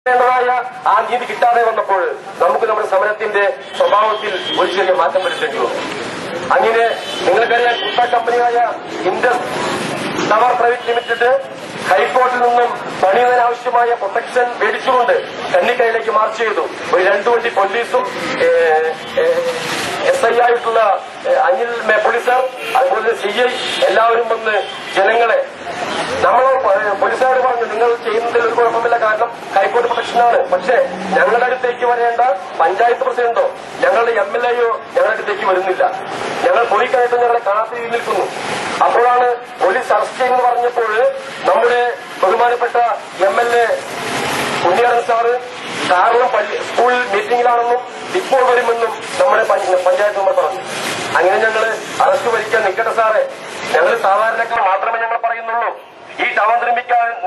ായ ആ നീതി കിട്ടാതെ വന്നപ്പോൾ നമുക്ക് നമ്മുടെ സമരത്തിന്റെ സ്വഭാവത്തിൽ ഒരു ചെറിയ മാറ്റം വരുത്തേണ്ടി വന്നു. അങ്ങനെ നിങ്ങൾക്കറിയാം, കുട്ട കമ്പനിയായ ഇൻഡസ് ടവർ പ്രൈവറ്റ് ലിമിറ്റഡ് ഹൈക്കോടതിയിൽ നിന്നും പണിയുന്നതിനാവശ്യമായ പ്രൊട്ടക്ഷൻ മേടിച്ചുകൊണ്ട് കന്നിക്കൈയിലേക്ക് മാർച്ച് ചെയ്തു. ഒരു 2 വണ്ടി പോലീസും SI ആയിട്ടുള്ള അനിൽ പോലീസർ, അതുപോലെ CI എല്ലാവരും വന്ന് ജനങ്ങളെ പോലീസുകാർ പറഞ്ഞു, നിങ്ങൾ ചെയ്യുന്നതിൽ ഒരു കുഴപ്പമില്ല, കാരണം ഹൈക്കോടതി പ്രൊട്ടക്ഷനാണ്. പക്ഷേ ഞങ്ങളുടെ അടുത്തേക്ക് വരേണ്ട പഞ്ചായത്ത് പ്രസിഡന്റോ ഞങ്ങളുടെ MLAയോ ഞങ്ങളുടെ അടുത്തേക്ക് വരുന്നില്ല. ഞങ്ങൾ പോയി കഴിഞ്ഞിട്ട് ഞങ്ങളെ കാണാത്ത രീതിയിൽ നിൽക്കുന്നു. അപ്പോഴാണ് പോലീസ് അറസ്റ്റ് ചെയ്യുമെന്ന് പറഞ്ഞപ്പോൾ നമ്മുടെ ബഹുമാനപ്പെട്ട MLA ഉണ്ണിയാടൻ സാറ് കാരണം സ്കൂൾ മീറ്റിംഗിലാണെന്നും ഇപ്പോൾ വരുമെന്നും നമ്മുടെ പഞ്ചായത്ത് മെമ്പർ പറഞ്ഞു. അങ്ങനെ ഞങ്ങൾ അറസ്റ്റ് വരിക്കാൻ നിൽക്കട്ടെ സാറേ, ഞങ്ങൾ സാധാരണക്കാർ മാത്രമേ ഞങ്ങൾ പറയുന്നുള്ളൂ. ഈ ടവർ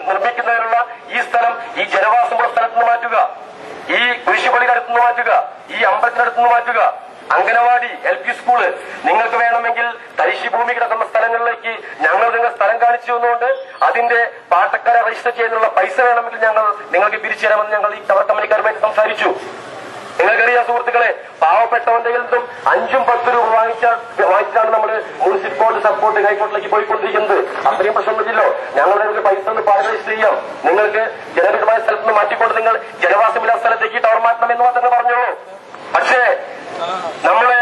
നിർമ്മിക്കുന്നതിനുള്ള ഈ സ്ഥലം ഈ ജനവാസമുള്ള സ്ഥലത്തുനിന്ന് മാറ്റുക, ഈ കൃഷിപ്പള്ളിയുടെ അടുത്തുനിന്ന് മാറ്റുക, ഈ അമ്പലത്തിനടുത്തുനിന്ന് മാറ്റുക, അംഗനവാടി, LP സ്കൂള് നിങ്ങൾക്ക് വേണമെങ്കിൽ തരിശി ഭൂമി കിടക്കുന്ന സ്ഥലങ്ങളിലേക്ക് ഞങ്ങൾ നിങ്ങൾ സ്ഥലം കാണിച്ചു തന്നുകൊണ്ട് അതിന്റെ പാട്ടക്കാരെ രജിസ്റ്റർ ചെയ്യുന്നതിനുള്ള പൈസ വേണമെങ്കിൽ ഞങ്ങൾ നിങ്ങൾക്ക് പിരിച്ചു തരാമെന്ന് ഞങ്ങൾ ഈ ടവർ കമ്പനിക്കാരുമായിട്ട് സംസാരിച്ചു. നിങ്ങൾക്കറിയാം സുഹൃത്തുക്കളെ, പാവപ്പെട്ടവന്റെ നിന്നും 5-10 രൂപ വാങ്ങിച്ചാണ് നമ്മൾ മുനിസിപ്പൽ സപ്പോർട്ട് ഹൈക്കോർട്ടിലേക്ക് പോയിക്കൊണ്ടിരിക്കുന്നത്. അത്രയും പ്രശ്നമില്ലല്ലോ. ഞങ്ങളുടെ പൈസ ഒന്ന് രജിസ്റ്റർ ചെയ്യാം, നിങ്ങൾക്ക് ജനവിധമായ സ്ഥലത്ത് നിന്ന് മാറ്റിക്കൊണ്ട് നിങ്ങൾ ജനവാസമില്ലാത്ത സ്ഥലത്തേക്ക് ടവർ മാറ്റണം എന്ന് മാത്രമേ പറഞ്ഞുള്ളൂ. പക്ഷേ നമ്മളെ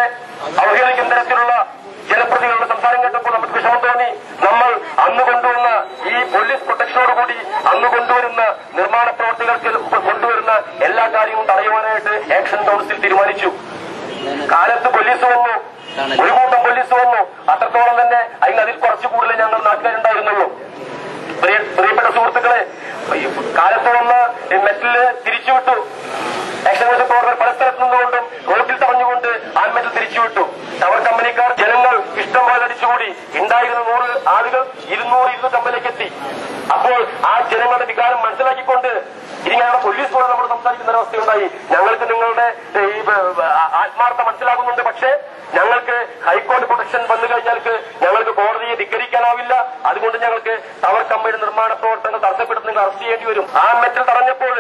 അവഹേളിക്കുന്ന തരത്തിലുള്ള ജനപ്രതിനിധികളുടെ സംസാരം കേട്ടപ്പോൾ നമുക്ക് വിഷമം തോന്നി. നമ്മൾ അന്ന് കൊണ്ടുവന്ന ഈ പോലീസ് പ്രൊട്ടക്ഷനോടുകൂടി അന്ന് കൊണ്ടുവരുന്ന നിർമ്മാണ പ്രവർത്തികൾക്ക് കൊണ്ടുവരുന്ന എല്ലാ കാര്യവും തടയുവാനായിട്ട് ആക്ഷൻ കൌൺസിൽ തീരുമാനിച്ചു. കാലത്ത് പോലീസ് വന്നു, ഒരു കൂട്ടം പോലീസ് വന്നു. അത്രത്തോളം തന്നെ അതിൽ കുറച്ചു കൂടുതൽ ഞങ്ങൾ നാട്ടുകാരുണ്ടായിരുന്നുള്ളൂ. പ്രിയപ്പെട്ട സുഹൃത്തുക്കളെ, കാലത്ത് വന്ന് മെറ്റല് തിരിച്ചുവിട്ടു. ആക്ഷൻ കൗൺസിൽ പ്രവർത്തകർ പല സ്ഥലത്ത് നിന്നുകൊണ്ടും റോഡിൽ തടഞ്ഞുകൊണ്ട് ആ മെറ്റൽ തിരിച്ചുവിട്ടു. ടവർ കമ്പനിക്കാർ ജനങ്ങൾ ഇഷ്ടംപോലെ അടിച്ചുകൂടി. ഉണ്ടായിരുന്ന 100 ആളുകൾ 200-250 എത്തി. അപ്പോൾ ആ ജനങ്ങളുടെ വികാരം മനസ്സിലാക്കിക്കൊണ്ട് ഇനിയാണ് പോലീസ് പോലെ നമ്മൾ സംസാരിക്കുന്ന ഒരവസ്ഥയുണ്ടായി. ഞങ്ങൾക്ക് നിങ്ങളുടെ ഈ ആത്മാർത്ഥം മനസ്സിലാകുന്നുണ്ട്, പക്ഷേ ഞങ്ങൾക്ക് ഹൈക്കോടതി പ്രൊട്ടക്ഷൻ വന്നു കഴിഞ്ഞാൽ ഞങ്ങൾക്ക് കോടതിയെ ധിക്കരിക്കാനാവില്ല. അതുകൊണ്ട് ഞങ്ങൾക്ക് ടവർ കമ്പനി നിർമ്മാണ പ്രവർത്തനങ്ങൾ തടസ്സപ്പെടുത്തി നിങ്ങൾ അറസ്റ്റ് ചെയ്യേണ്ടി വരും. ആ മെറ്റൽ തടഞ്ഞപ്പോൾ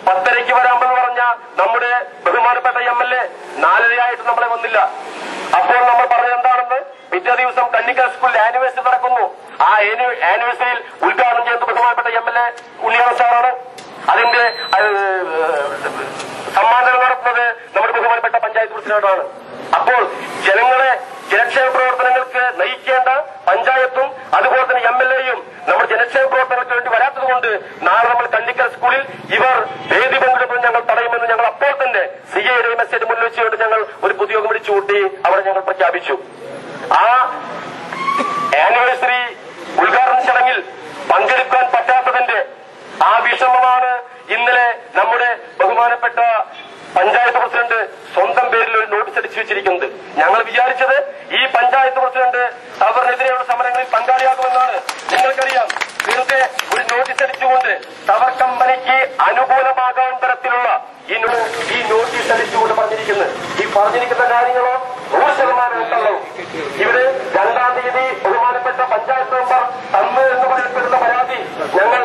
10:30 വരാമെന്ന് പറഞ്ഞ നമ്മുടെ ബഹുമാനപ്പെട്ട MLA 4:30 നമ്മളെ വന്നില്ല. അപ്പോൾ നമ്മൾ പറഞ്ഞത് എന്താണെന്ന്, പിറ്റേ ദിവസം കന്നിക്കൽ സ്കൂളിൽ ആനിവേഴ്സറി നടക്കുന്നു. ആ ആനിവേഴ്സറിയിൽ ഉദ്ഘാടനം ചെയ്യുന്നത് ബഹുമാനപ്പെട്ട MLA ഉണ്ണിയാടൻ സാറാണ്. അതിന്റെ സമ്മാനങ്ങൾ നടത്തുന്നത് നമ്മുടെ ബഹുമാനപ്പെട്ട പഞ്ചായത്ത് പ്രസിഡന്റാണ്. അപ്പോൾ ജനങ്ങളെ ജനക്ഷേമ പ്രവർത്തനങ്ങൾക്ക് നയിക്കേണ്ട പഞ്ചായത്തും അതുപോലെ തന്നെ MLAയും നമ്മുടെ ജനക്ഷേമ പ്രവർത്തനങ്ങൾക്ക് വേണ്ടി വരാത്തതുകൊണ്ട് നാളെ നമ്മൾ കന്നിക്കൽ സ്കൂളിൽ ഇവർ വേദി പങ്കെടുപ്പ് ഞങ്ങൾ തടയുമെന്ന് ഞങ്ങൾ അപ്പോൾ തന്നെ CIയുടെ മെസ്സേജ് മുന്നിൽ വെച്ചുകൊണ്ട് ഞങ്ങൾ ഒരു പൊതുയോഗം വിളിച്ചു കൂട്ടി അവിടെ ഞങ്ങൾ പ്രഖ്യാപിച്ചു. ആ ആനിവേഴ്സറി ഉദ്ഘാടന ചടങ്ങിൽ പങ്കെടുക്കാൻ പറ്റാത്തതിന്റെ ആ വിഷമമാണ് ഇന്നലെ നമ്മുടെ ബഹുമാനപ്പെട്ട പഞ്ചായത്ത് പ്രസിഡന്റ് സ്വന്തം പേരിൽ ഒരു നോട്ടീസ് അടിച്ചു വെച്ചിരിക്കുന്നത്. ഞങ്ങൾ വിചാരിച്ചത് ഈ പഞ്ചായത്ത് പ്രസിഡന്റ് ടവറിനെതിരെയുള്ള സമരങ്ങളിൽ പങ്കാളിയാകുമെന്നാണ്. നിങ്ങൾക്കറിയാം, വെറുതെ ഒരു നോട്ടീസ് അടിച്ചുകൊണ്ട് ടവർ കമ്പനിക്ക് അനുകൂലമാകാൻ തരത്തിലുള്ള ഈ നോട്ടീസ് അടിച്ചുകൊണ്ട് പറഞ്ഞിരിക്കുന്നത്. ഈ പറഞ്ഞിരിക്കുന്ന കാര്യങ്ങളോ 100% ഉണ്ടല്ലോ. ഇവിടെ 2-ാം തീയതി ബഹുമാനപ്പെട്ട പഞ്ചായത്ത് മെമ്പർ തന്നു എന്ന് പറയപ്പെടുന്ന പരാതി ഞങ്ങൾ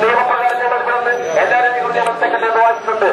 നിയമപ്രകാരം ഞങ്ങൾ എല്ലാവരും ഞങ്ങൾ സെക്രട്ടറി വായിച്ചിട്ടുണ്ട്.